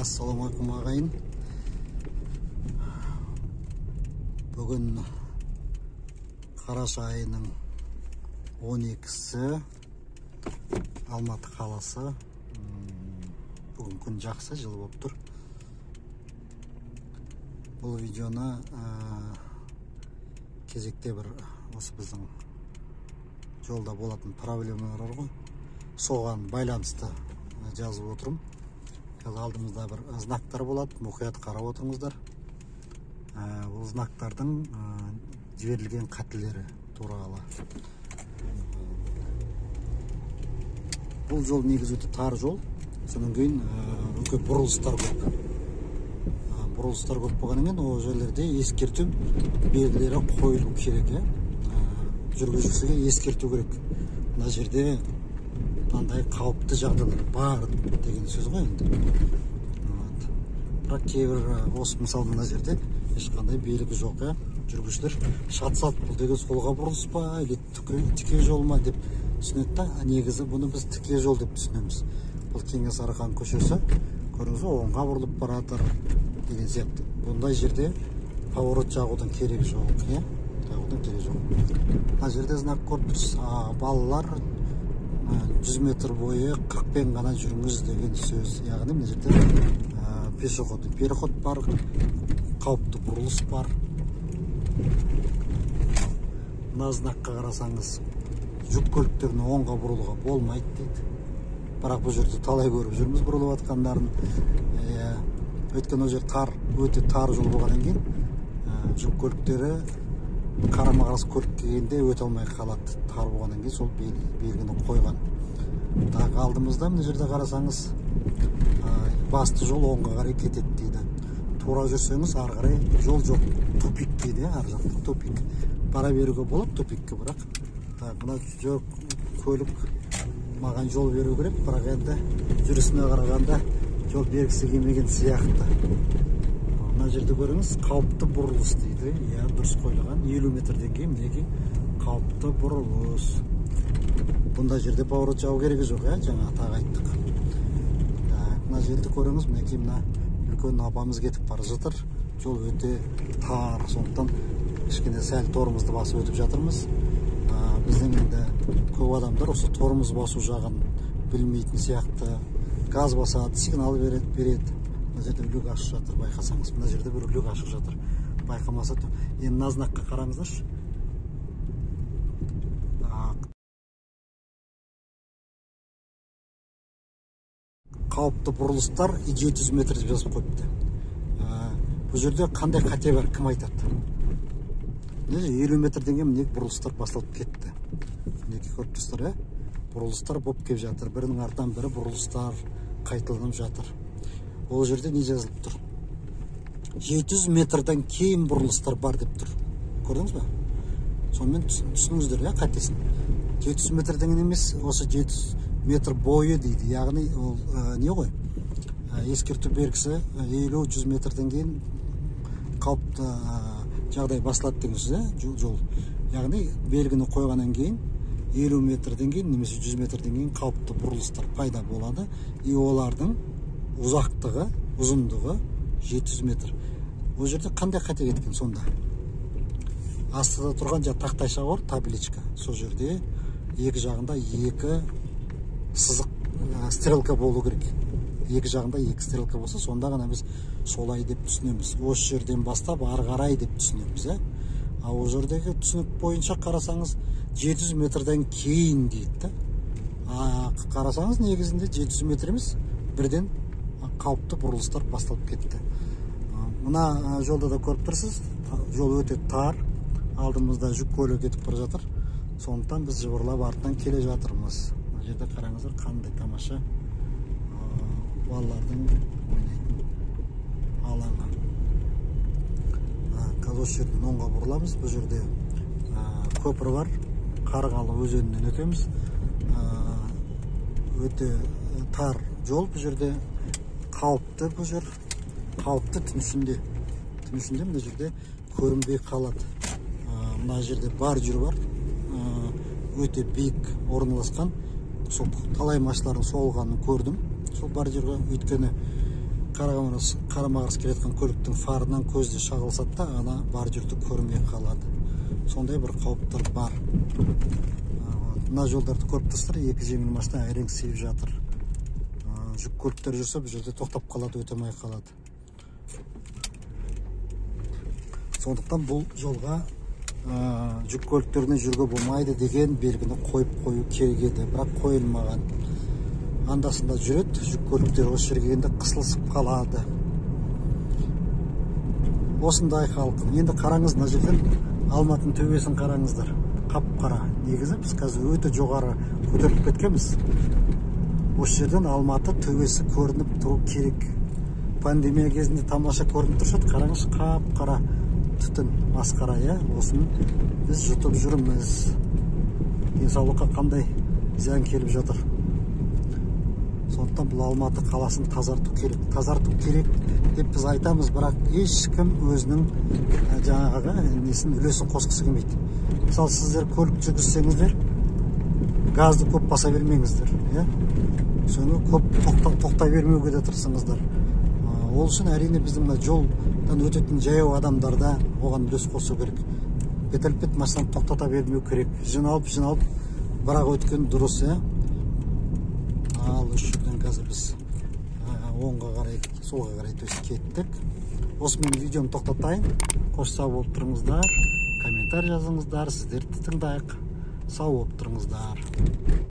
Ассалаумағалейкум ағайын. Бүгін қараша айының 12-сі, Алматы қаласы. Бүгін күн жақсы, жылы болып тұр. Бұл видеоны кезекте бір осы біздің жолда болатын проблемалар ғой, соған байланысты жазып отырмын. Алдымызда бір знактар болады, мұқият қарап отырыңыздар. Бұл знактардың жіберілген қателері туралы. Бұл жол негізі өте тар жол, содан кейін үлкен бұрылыстар көп. Бұрылыстар көп болғанымен ол жерлерде ескерту белгілері қойылу керек. Жүргізушіге ескерту керек. Мына жерде мынандай қауіпті жағдайлар бар деген сөз ғой енді. Бірақ кейбір осы мысалы мына жерде ешқандай белгі жоқ. Жүргізушілер шат-сат бұл деген солға бұрылыс па, или тіке жол ма деп түсінеді да, негізі бұны біз тіке жол деп түсінеміз. Бұл Кеңес Арқан көшесі, көріңіз ғой, оңға бұрылып баратыр деген сияқты. Бұндай жерде поворот жағудың керегі жоқ, жағудың керегі жоқ. Мына жерде знак көріпсіз, балалар 100 метр бойы 40-пен ғана жүріңіз деген сөз. Яғни мына жерде переход бар, қауіпті бұрылыс бар. Мына знакқа қарасаңыз, жүк көліктеріне оңға бұрылуға болмайды дейді. Бірақ бұл жерде талай көріп жүрміз бұрылып атқандарын. Өйткені ол жер өте тар жол болғаннан кейін жүк көліктері қарама-қарсы көлік келгенде өте алмай қалады. Тар болғаннан кейін сол белгіні қойған. Алдымызда мына жерде қарасаңыз, басты жол оңға қарай кетеді дейді. Тура жүрсеңіз ары қарай жол жоқ, тупик дейді, ар жақта тупик. Бара беруге болады тупикке, бірақ мына көлік маған жол беру керек, бірақ енді жүрісіне қарағанда жол бергісі келмеген сияқты. Мына жерде көріңіз, қауіпті бұрылыс дейді. Дұрыс қойылған, 50 метрден кейін мінекей қауіпті бұрылыс. Бұнда жерде поворот жау керегі жоқ, жаңа тағы айттық. Мына жерді көріңіз, мінекей мына үлкен апамыз кетіп бара жатыр. Жол өте тар, сондықтан кішкене сәл торымызды басып өтіп жатырмыз. Біздің енді көп адамдар осы торымыз басу жағын білмейтін сияқты. Газ басады, сигнал береді. Мына жерде үлек ашық жатыр, байқасаңыз. Мына жерде бір үлек ашық жатыр. Байқамаса, енді мына знакқа қараңыздаршы. Қауіпті бұрылыстар 700 метр жазып қойыпты. Бұл жерде қандай қате бар, кім айтады? 50 метрден кейін мінекей бұрылыстар басылып кетті. Мінекей көріп тұрсыздар, бұрылыстар болып келіп жатыр. Бірінің артынан бірі бұрылыстар қайталанып жатыр. Ол жерде не жазылып тұр? 700 метрден кейін бұрылыстар бар деп тұр. Көрдіңіз бе? Сонымен түсініңіздер, қатесін. 700 метрден емес, осы 700 метр бойы дейді. Яғни ол не ғой? Ескерту белгісі 50-100 метрден кейін қауіпті жағдай басылады деген сөз, жол. Яғни белгіні қойғаннан кейін 50 метрден кейін немесе 100 метрден кейін қауіпті бұрылыстар пайда болады. И олардың ұзақтығы, ұзындығы 700 метр. Ол жерде қандай қате кеткен сонда? Астыда тұрған тақтайша бар, табличка. Сол жерде екі жағында екі сызық, стрелка болу керек. Екі жағында екі стрелка болса, сонда ғана біз солай деп түсінеміз. Осы жерден бастап ары қарай деп түсінеміз. Ол жердегі түсінік бойынша қарасаңыз 700 метрден кейін дейді. Қарасаңыз негізінде 700 метр емес, бірден қауіпті бұрылыстар басталып кетті. Мына жолда да көріп тұрсыз, жол өте тар, алдымызда жүк көлігі кетіп бара жатыр. Сондықтан біз жыбырлап артынан келе жатырмыз. Мына жерде қараңыздар, қандай тамаша балалардың ойнайтын алаңы. Осы жерден оңға бұрыламыз. Бұл жерде көпір бар, Қарғалы өзенінен өтеміз. Өте тар жол, бұл жерде қауіпті, бұл жер қауіпті түншінде. Мына жерде көрінбей қалады. Мына жерде бар жүр бар, өте биік орналасқан. Сол талай машиналардың соғылғанын көрдім. Сол бар жерге, өйткені қарама қарсы келе жатқан көліктің фарынан көзде шағылсады да ана бар жерді көрмей қалады. Сондай бір қауіптер бар. Мына жолдарды көріп тұрсыздар, екі жеңіл машина әрең сыйып жатыр. Жүк көліктер жүрсе бұл жерде тоқтап қалады, өте алмай қалады. Сондықтан бұл жолға жүк көліктеріне жүруге болмайды деген белгіні қойып қою керек еді, бірақ қойылмаған. Андасында жүреді, жүк көліктері осы жерге келгенде қысылысып қалады. Осындай халық. Енді қараңыз, мына жерден Алматының төбесін қараңыздар. Қап-қара. Негізі біз қазір өте жоғары көтеріліп кеткенбіз. Осы жерден Алматы төбесі көрініп тұру керек. Пандемия кезінде тамаша көрініп тұрса, қараңыз, қап-қара түтін, масқара, иә. Осын біз жұтып жүрміз. Денсаулыққа қандай зиян келіп жатыр. Сондықтан бұл Алматы қаласын тазарту керек деп біз айтамыз, бірақ ешкім өзінің жаңағы несін үлесін қосқысы келмейді. Мысалы, сіздер көлік жүргізсеңіздер, газды көп баса бермеңіздер, иә? Соны көп тоқтай бермеуге де тырысыңыздар. Ол үшін әрине біздің жолдан өтетін жаяу адамдарда оған үлес қосу керек. Бет-әлпет машинаны тоқтата бермеу керек. Жиналып бірақ өткен дұрыс, иә? Ал осы жерден қазір біз оңға қарай, солға қарай кеттік. Осы мен видеоны тоқтатайын. Қош сау болып тұрыңыздар, комментарий жазыңыздар, сіздерді тыңдайық. Сау болып тұрыңыздар.